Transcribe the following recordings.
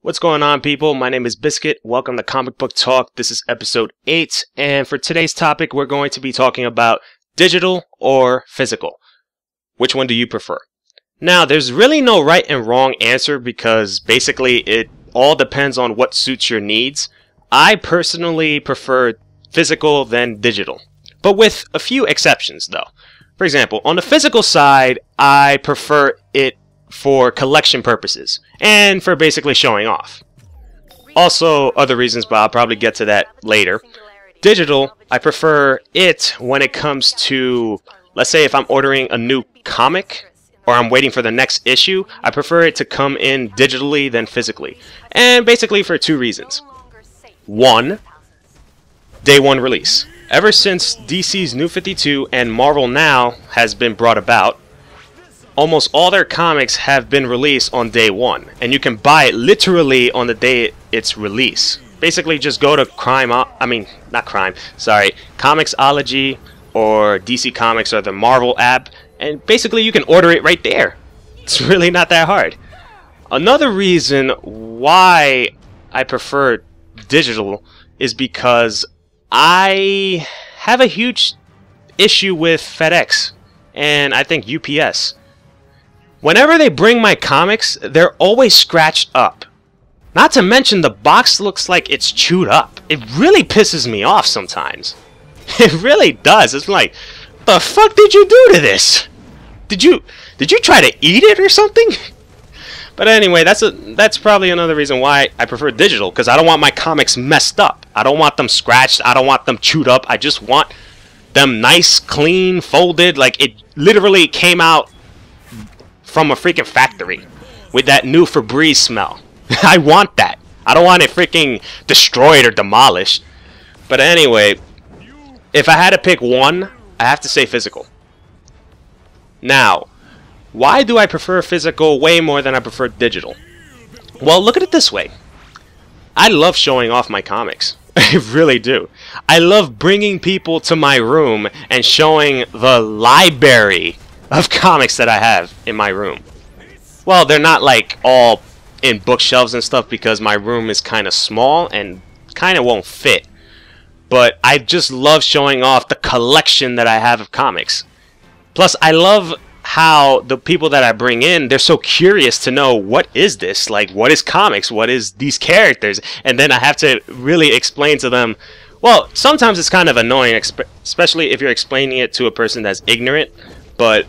What's going on, people? My name is Bizkit. Welcome to Comic Book Talk. This is episode 8, and for today's topic, we're going to be talking about digital or physical. Which one do you prefer? Now, there's really no right and wrong answer because basically it all depends on what suits your needs. I personally prefer physical than digital, but with a few exceptions though. For example, on the physical side, I prefer it for collection purposes and for basically showing off. Also, other reasons, but I'll probably get to that later. Digital, I prefer it when it comes to, let's say if I'm ordering a new comic or I'm waiting for the next issue, I prefer it to come in digitally than physically. And basically for two reasons. One, day one release. Ever since DC's New 52 and Marvel Now has been brought about, almost all their comics have been released on day one, and you can buy it literally on the day it's released. Basically, just go to Comixology or DC Comics or the Marvel app, and basically you can order it right there. It's really not that hard. Another reason why I prefer digital is because I have a huge issue with FedEx and I think UPS. Whenever they bring my comics, they're always scratched up. Not to mention the box looks like it's chewed up. It really pisses me off sometimes. It really does. It's like, the fuck did you do to this? Did you try to eat it or something? But anyway, that's probably another reason why I prefer digital, because I don't want my comics messed up. I don't want them scratched. I don't want them chewed up. I just want them nice, clean, folded, like it literally came out from a freaking factory with that new Febreze smell. I want that. I don't want it freaking destroyed or demolished. But anyway, if I had to pick one, I have to say physical. Now, why do I prefer physical way more than I prefer digital? Well, look at it this way. I love showing off my comics. I really do. I love bringing people to my room and showing the library of comics that I have in my room. Well, they're not like all in bookshelves and stuff because my room is kind of small and kind of won't fit. But I just love showing off the collection that I have of comics. Plus, I love how the people that I bring in, they're so curious to know, what is this? Like, what is comics? What is these characters? And then I have to really explain to them. Well, sometimes it's kind of annoying, especially if you're explaining it to a person that's ignorant. But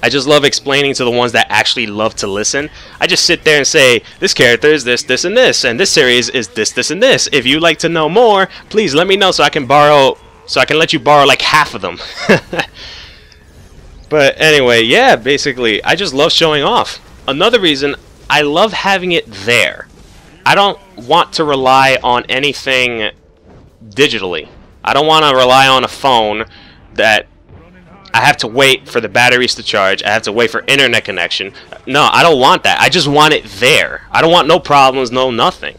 I just love explaining to the ones that actually love to listen. I just sit there and say, this character is this, this, and this, and this series is this, this, and this. If you'd like to know more, please let me know so I can let you borrow like half of them. But anyway, yeah, basically, I just love showing off. Another reason, I love having it there. I don't want to rely on anything digitally. I don't want to rely on a phone that I have to wait for the batteries to charge. I have to wait for internet connection. No, I don't want that. I just want it there. I don't want no problems, no nothing.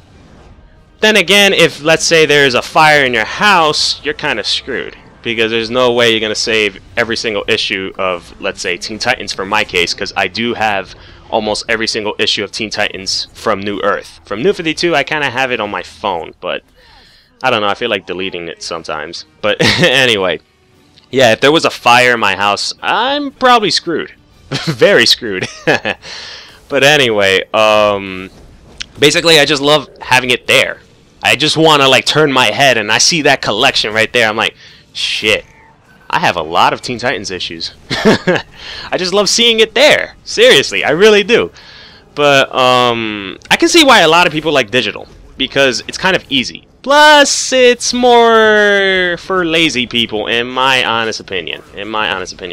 Then again, if let's say there's a fire in your house, you're kind of screwed. Because there's no way you're going to save every single issue of, let's say, Teen Titans for my case. Because I do have almost every single issue of Teen Titans from New Earth. From New 52, I kind of have it on my phone. But I don't know. I feel like deleting it sometimes. But anyway. Yeah, if there was a fire in my house, I'm probably screwed. Very screwed. But anyway, basically I just love having it there. I just want to like turn my head and I see that collection right there. I'm like, shit, I have a lot of Teen Titans issues. I just love seeing it there. Seriously, I really do. But I can see why a lot of people like digital. Because it's kind of easy. Plus, it's more for lazy people, in my honest opinion.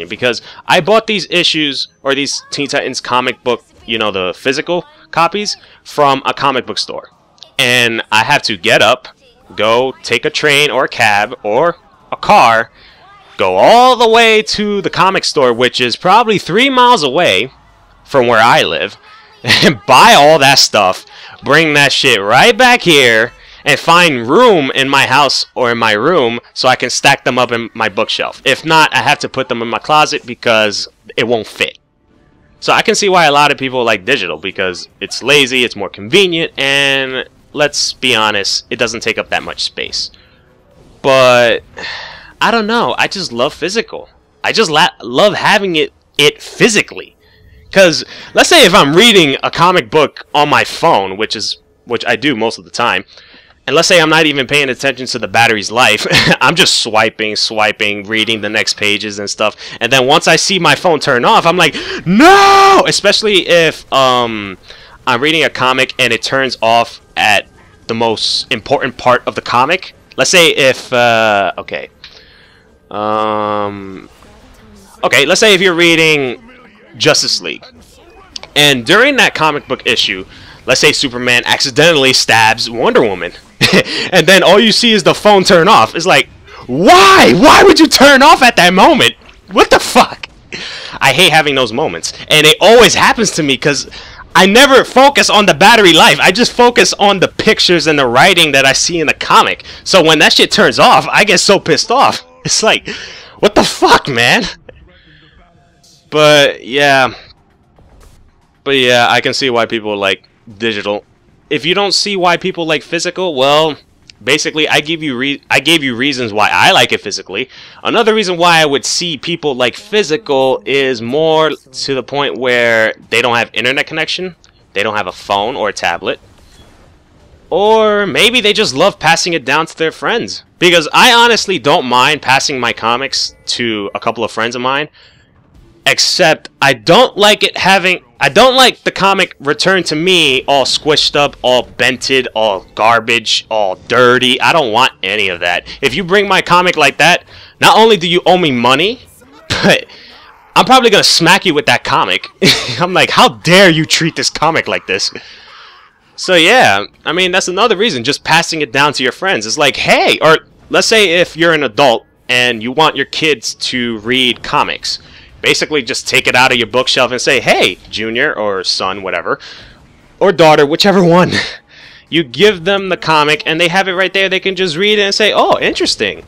Because I bought these issues, or these Teen Titans comic book, you know, the physical copies, from a comic book store. And I have to get up, go take a train or a cab or a car, go all the way to the comic store, which is probably 3 miles away from where I live, and buy all that stuff, bring that shit right back here, and find room in my house or in my room so I can stack them up in my bookshelf. If not, I have to put them in my closet because it won't fit. So I can see why a lot of people like digital, because it's lazy, it's more convenient, and let's be honest, it doesn't take up that much space. But I don't know, I just love physical. I just love having it physically. Because let's say if I'm reading a comic book on my phone, which I do most of the time, and let's say I'm not even paying attention to the battery's life, I'm just swiping, reading the next pages and stuff, and then once I see my phone turn off, I'm like, no! Especially if I'm reading a comic and it turns off at the most important part of the comic. Let's say if, okay, let's say if you're reading Justice League, and during that comic book issue, let's say Superman accidentally stabs Wonder Woman, and then all you see is the phone turn off. It's like, why? Why would you turn off at that moment? What the fuck? I hate having those moments, and it always happens to me because I never focus on the battery life. I just focus on the pictures and the writing that I see in the comic. So when that shit turns off, I get so pissed off. It's like, what the fuck, man? But yeah, I can see why people like digital. If you don't see why people like physical, well, basically I gave you reasons why I like it physically. Another reason why I would see people like physical is more to the point where they don't have internet connection, they don't have a phone or a tablet, or maybe they just love passing it down to their friends. Because I honestly don't mind passing my comics to a couple of friends of mine, except I don't like the comic returned to me all squished up, all bented, all garbage, all dirty. I don't want any of that. If you bring my comic like that, not only do you owe me money, but I'm probably gonna smack you with that comic. I'm like, how dare you treat this comic like this? So yeah, I mean, that's another reason, just passing it down to your friends. It's like, hey, or let's say if you're an adult and you want your kids to read comics, basically just take it out of your bookshelf and say, hey, junior or son, whatever, or daughter, whichever one. You give them the comic and they have it right there. They can just read it and say, oh, interesting.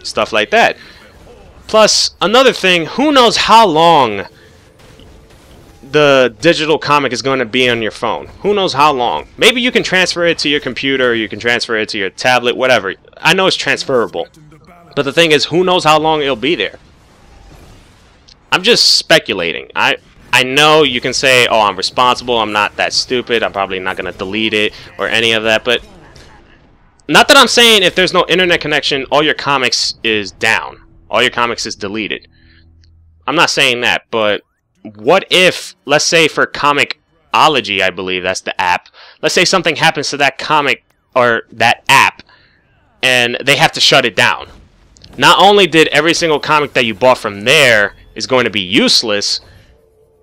Stuff like that. Plus, another thing, who knows how long the digital comic is going to be on your phone. Who knows how long. Maybe you can transfer it to your computer, or you can transfer it to your tablet, whatever. I know it's transferable. But the thing is, who knows how long it'll be there. I'm just speculating. I know you can say, oh, I'm responsible, I'm not that stupid, I'm probably not going to delete it or any of that, but not that I'm saying if there's no internet connection, all your comics is down. All your comics is deleted. I'm not saying that, but what if, let's say for Comixology, I believe that's the app, let's say something happens to that comic or that app and they have to shut it down. Not only did every single comic that you bought from there is going to be useless,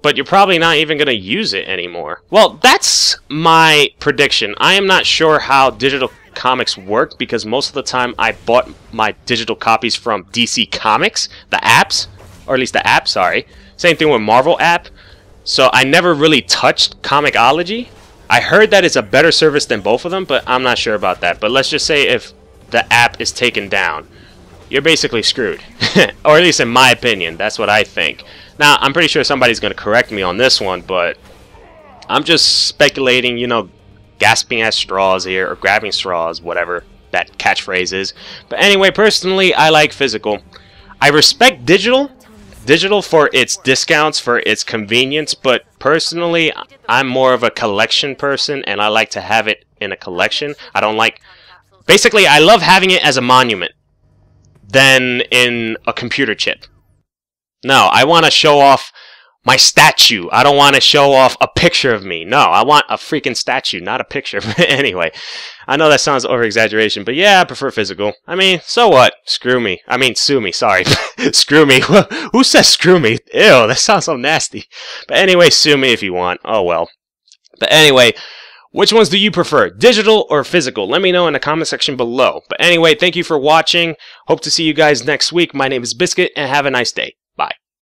but you're probably not even going to use it anymore. Well, that's my prediction. I am not sure how digital comics work because most of the time I bought my digital copies from DC Comics, the apps, or at least the app, sorry. Same thing with Marvel app. So I never really touched Comixology. I heard that it's a better service than both of them, but I'm not sure about that. But let's just say if the app is taken down, you're basically screwed. Or at least in my opinion, that's what I think. Now, I'm pretty sure somebody's going to correct me on this one, but I'm just speculating, you know, gasping at straws here, or grabbing straws, whatever that catchphrase is. But anyway, personally, I like physical. I respect digital for its discounts, for its convenience, but personally, I'm more of a collection person, and I like to have it in a collection. I don't like... Basically, I love having it as a monument than in a computer chip. No, I want to show off my statue. I don't want to show off a picture of me. No, I want a freaking statue, not a picture. Anyway, I know that sounds over-exaggeration, but yeah, I prefer physical. I mean, so what? Screw me. I mean, sue me, sorry. Screw me. Who says screw me? Ew, that sounds so nasty. But anyway, sue me if you want. Oh well. But anyway, which ones do you prefer, digital or physical? Let me know in the comment section below. But anyway, thank you for watching. Hope to see you guys next week. My name is Bizkit, and have a nice day.